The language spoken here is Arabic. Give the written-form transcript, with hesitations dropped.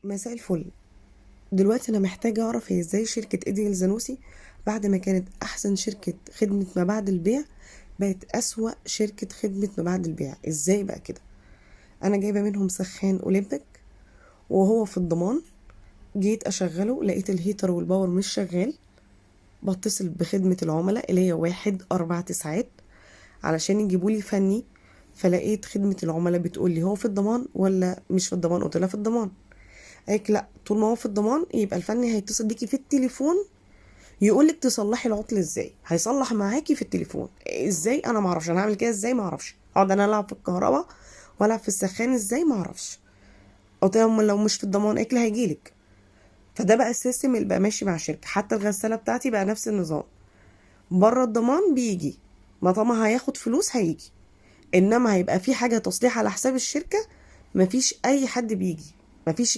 مساء الفل. دلوقتي انا محتاجه اعرف هي ازاي شركه ايدي الزانوسي بعد ما كانت احسن شركه خدمه ما بعد البيع بقت اسوأ شركه خدمه ما بعد البيع. ازاي بقى كده؟ انا جايبه منهم سخان اولمبيك وهو في الضمان. جيت اشغله لقيت الهيتر والباور مش شغال. بتصل بخدمه العملاء اللي هي 149 علشان يجيبولي فني، فلقيت خدمه العملاء بتقولي هو في الضمان ولا مش في الضمان. قلت لها في الضمان. قالك لا، طول ما هو في الضمان يبقى الفني هيتصل بيكي في التليفون يقولك تصلحي العطل ازاي. هيصلح معاكي في التليفون ازاي؟ انا معرفش. انا هعمل كده ازاي؟ معرفش. اقعد انا العب في الكهرباء والعب في السخان ازاي؟ معرفش. قلت لهم لو مش في الضمان اكل هيجيلك. فده بقى السيستم اللي بقى ماشي مع الشركه. حتى الغساله بتاعتي بقى نفس النظام. بره الضمان بيجي، ما طالما هياخد فلوس هيجي، انما هيبقى في حاجه تصليح على حساب الشركه. مفيش اي حد بيجي، مفيش